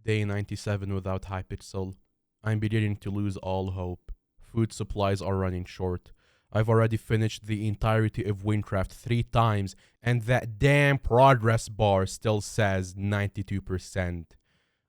Day 97 without Hypixel. I'm beginning to lose all hope. Food supplies are running short. I've already finished the entirety of Windcraft 3 times, and that damn progress bar still says 92%.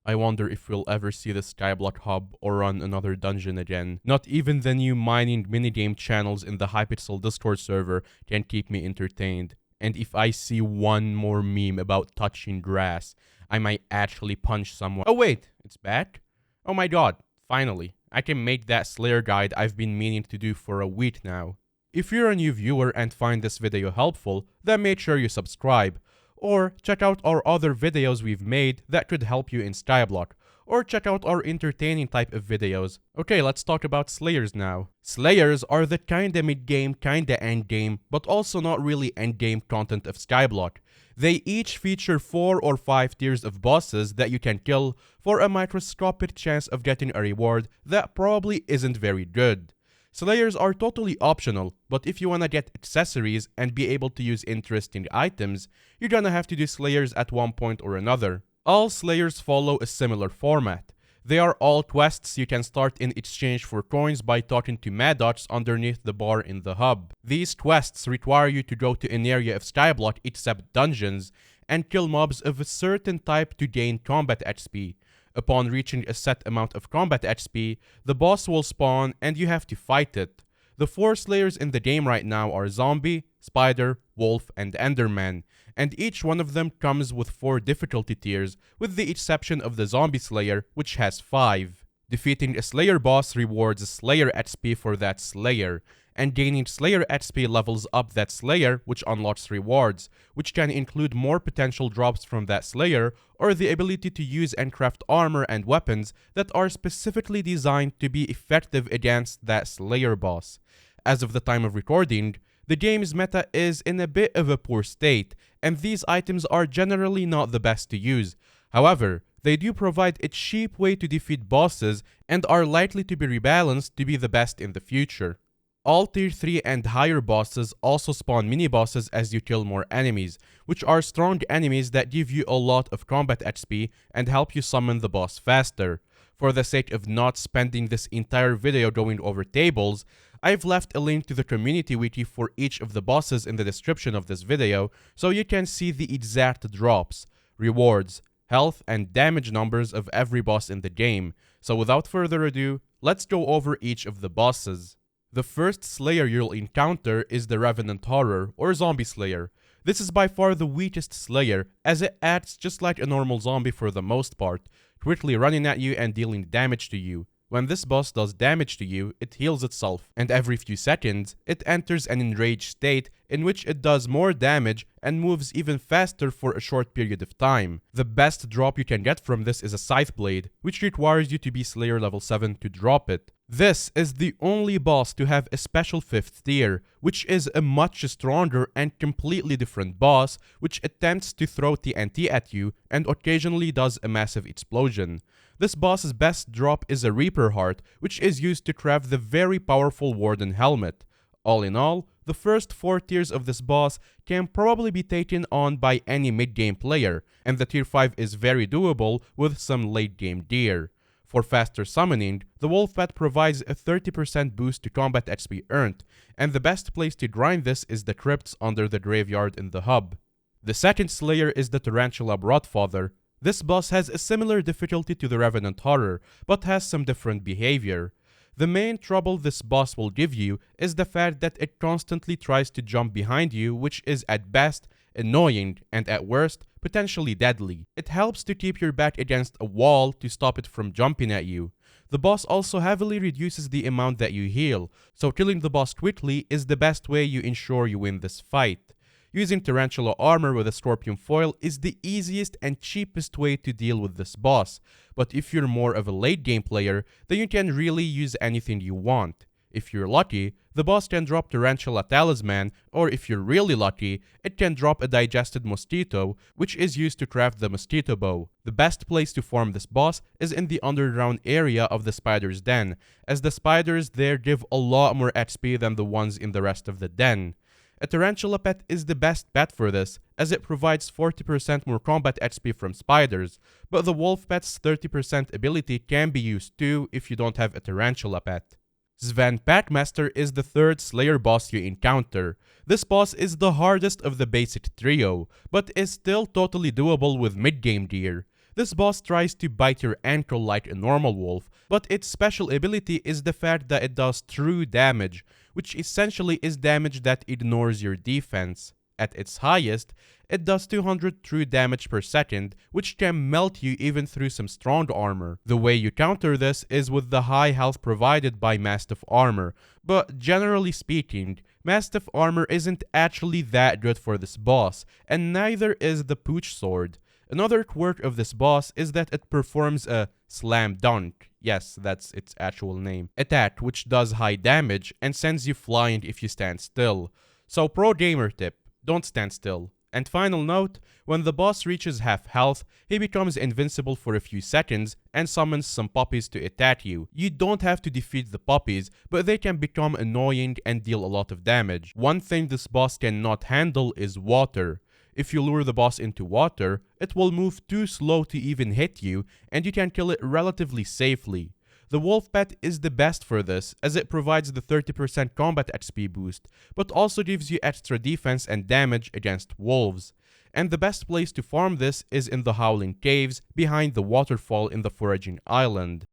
I wonder if we'll ever see the Skyblock hub or run another dungeon again. Not even the new mining minigame channels in the Hypixel Discord server can keep me entertained. And if I see one more meme about touching grass, I might actually punch someone. Oh wait, it's back? Oh my god, finally. I can make that Slayer guide I've been meaning to do for a week now. If you're a new viewer and find this video helpful, then make sure you subscribe. Or check out our other videos we've made that could help you in Skyblock. Or check out our entertaining type of videos. Okay, let's talk about Slayers now. Slayers are the kinda mid-game, kinda endgame, but also not really endgame content of Skyblock. They each feature 4 or 5 tiers of bosses that you can kill for a microscopic chance of getting a reward that probably isn't very good. Slayers are totally optional, but if you wanna get accessories and be able to use interesting items, you're gonna have to do Slayers at one point or another. All Slayers follow a similar format. They are all quests you can start in exchange for coins by talking to Maddox underneath the bar in the hub. These quests require you to go to an area of Skyblock except dungeons and kill mobs of a certain type to gain combat XP. Upon reaching a set amount of combat XP, the boss will spawn and you have to fight it. The 4 Slayers in the game right now are Zombie, Spider, Wolf, and Enderman, and each one of them comes with 4 difficulty tiers, with the exception of the Zombie Slayer, which has 5. Defeating a Slayer boss rewards Slayer XP for that Slayer, and gaining Slayer XP levels up that Slayer, which unlocks rewards, which can include more potential drops from that Slayer, or the ability to use and craft armor and weapons that are specifically designed to be effective against that Slayer boss. As of the time of recording, the game's meta is in a bit of a poor state, and these items are generally not the best to use. However, they do provide a cheap way to defeat bosses and are likely to be rebalanced to be the best in the future. All tier 3 and higher bosses also spawn mini-bosses as you kill more enemies, which are strong enemies that give you a lot of combat XP and help you summon the boss faster. For the sake of not spending this entire video going over tables, I've left a link to the community wiki for each of the bosses in the description of this video so you can see the exact drops, rewards, health, and damage numbers of every boss in the game. So without further ado, let's go over each of the bosses. The first Slayer you'll encounter is the Revenant Horror, or Zombie Slayer. This is by far the weakest Slayer, as it acts just like a normal zombie for the most part, quickly running at you and dealing damage to you. When this boss does damage to you, it heals itself, and every few seconds, it enters an enraged state in which it does more damage and moves even faster for a short period of time. The best drop you can get from this is a Scythe Blade, which requires you to be Slayer level 7 to drop it. This is the only boss to have a special 5th tier, which is a much stronger and completely different boss, which attempts to throw TNT at you and occasionally does a massive explosion. This boss's best drop is a Reaper Heart, which is used to craft the very powerful Warden Helmet. All in all, the first 4 tiers of this boss can probably be taken on by any mid-game player, and the tier 5 is very doable with some late-game gear. For faster summoning, the Wolf Pet provides a 30% boost to combat XP earned, and the best place to grind this is the crypts under the graveyard in the hub. The second Slayer is the Tarantula Broadfather. This boss has a similar difficulty to the Revenant Horror, but has some different behavior. The main trouble this boss will give you is the fact that it constantly tries to jump behind you, which is at best annoying and at worst potentially deadly. It helps to keep your back against a wall to stop it from jumping at you. The boss also heavily reduces the amount that you heal, so killing the boss quickly is the best way you ensure you win this fight. Using Tarantula armor with a Scorpion foil is the easiest and cheapest way to deal with this boss, but if you're more of a late game player, then you can really use anything you want. If you're lucky, the boss can drop Tarantula Talisman, or if you're really lucky, it can drop a Digested Mosquito, which is used to craft the Mosquito Bow. The best place to farm this boss is in the underground area of the Spider's Den, as the spiders there give a lot more XP than the ones in the rest of the den. A Tarantula pet is the best pet for this, as it provides 40% more combat XP from spiders, but the wolf pet's 30% ability can be used too if you don't have a Tarantula pet. Ven Packmaster is the third Slayer boss you encounter. This boss is the hardest of the basic trio, but is still totally doable with mid-game gear. This boss tries to bite your ankle like a normal wolf, but its special ability is the fact that it does true damage, which essentially is damage that ignores your defense. At its highest, it does 200 true damage per second, which can melt you even through some strong armor. The way you counter this is with the high health provided by Mastiff armor, but generally speaking, Mastiff armor isn't actually that good for this boss, and neither is the Pooch sword. Another quirk of this boss is that it performs a slam dunk, yes, that's its actual name, attack which does high damage and sends you flying if you stand still. So pro gamer tip, don't stand still. And final note, when the boss reaches half health, he becomes invincible for a few seconds and summons some puppies to attack you. You don't have to defeat the puppies, but they can become annoying and deal a lot of damage. One thing this boss cannot handle is water. If you lure the boss into water, it will move too slow to even hit you, and you can kill it relatively safely. The wolf pet is the best for this, as it provides the 30% combat XP boost, but also gives you extra defense and damage against wolves. And the best place to farm this is in the Howling Caves, behind the waterfall in the Foraging Island.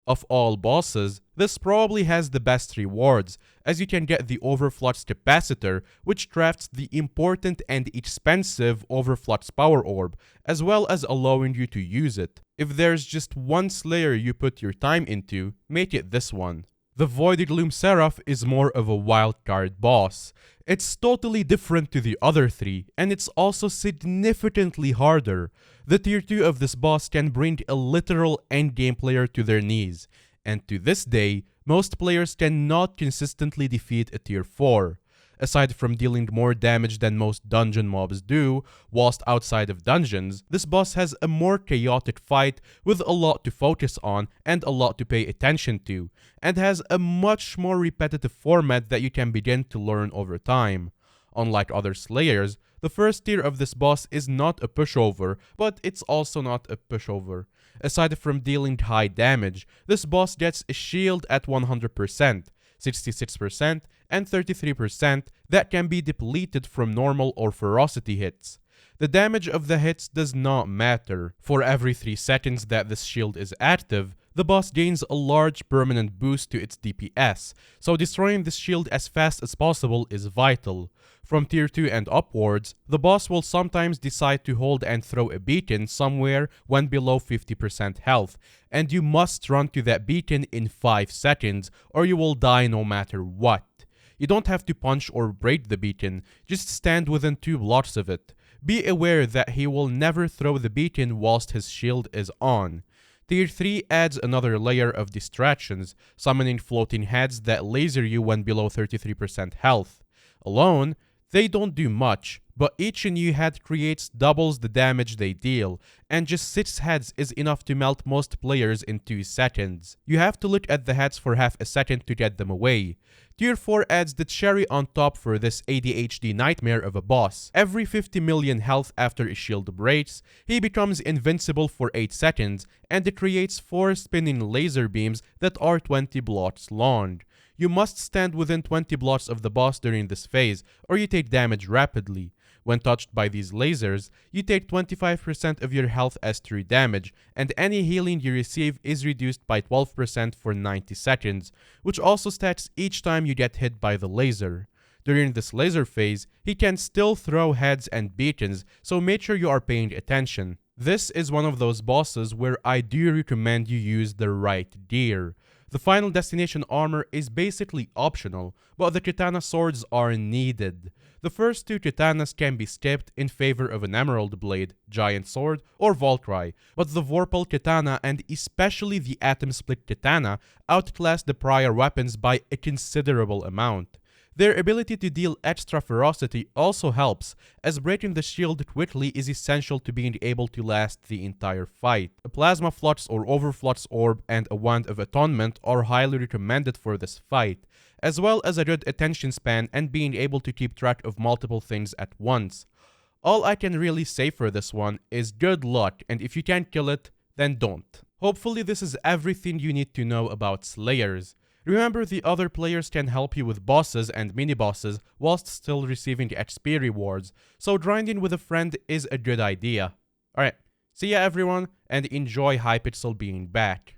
Of all bosses, this probably has the best rewards, as you can get the Overflot's capacitor, which crafts the important and expensive Overflot's power orb, as well as allowing you to use it. If there's just one Slayer you put your time into, make it this one. The Voided Gloom Seraph is more of a wildcard boss. It's totally different to the other three, and it's also significantly harder. The tier 2 of this boss can bring a literal endgame player to their knees, and to this day, most players cannot consistently defeat a tier 4. Aside from dealing more damage than most dungeon mobs do, whilst outside of dungeons, this boss has a more chaotic fight with a lot to focus on and a lot to pay attention to, and has a much more repetitive format that you can begin to learn over time. Unlike other Slayers, the first tier of this boss is not a pushover, but it's also not a pushover. Aside from dealing high damage, this boss gets a shield at 100%, 66%, and 33% that can be depleted from normal or ferocity hits. The damage of the hits does not matter. For every 3 seconds that this shield is active, the boss gains a large permanent boost to its DPS, so destroying this shield as fast as possible is vital. From tier 2 and upwards, the boss will sometimes decide to hold and throw a beacon somewhere when below 50% health, and you must run to that beacon in 5 seconds or you will die no matter what. You don't have to punch or break the beacon, just stand within 2 blocks of it. Be aware that he will never throw the beacon whilst his shield is on. Tier 3 adds another layer of distractions, summoning floating heads that laser you when below 33% health. Alone, they don't do much, but each new head creates doubles the damage they deal, and just 6 heads is enough to melt most players in 2 seconds. You have to look at the heads for half a second to get them away. Tier 4 adds the cherry on top for this ADHD nightmare of a boss. Every 50 million health after a shield breaks, he becomes invincible for 8 seconds, and it creates 4 spinning laser beams that are 20 blocks long. You must stand within 20 blocks of the boss during this phase, or you take damage rapidly. When touched by these lasers, you take 25% of your health as true damage, and any healing you receive is reduced by 12% for 90 seconds, which also stacks each time you get hit by the laser. During this laser phase, he can still throw heads and beacons, so make sure you are paying attention. This is one of those bosses where I do recommend you use the right gear. The final destination armor is basically optional, but the katana swords are needed. The first 2 katanas can be skipped in favor of an emerald blade, giant sword, or Valkyrie, but the Vorpal katana and especially the Atom Split katana outclass the prior weapons by a considerable amount. Their ability to deal extra ferocity also helps, as breaking the shield quickly is essential to being able to last the entire fight. A Plasma Flux or Overflot's Orb and a Wand of Atonement are highly recommended for this fight, as well as a good attention span and being able to keep track of multiple things at once. All I can really say for this one is good luck, and if you can't kill it, then don't. Hopefully this is everything you need to know about Slayers. Remember, the other players can help you with bosses and mini-bosses whilst still receiving XP rewards, so grinding with a friend is a good idea. Alright, see ya everyone, and enjoy Hypixel being back.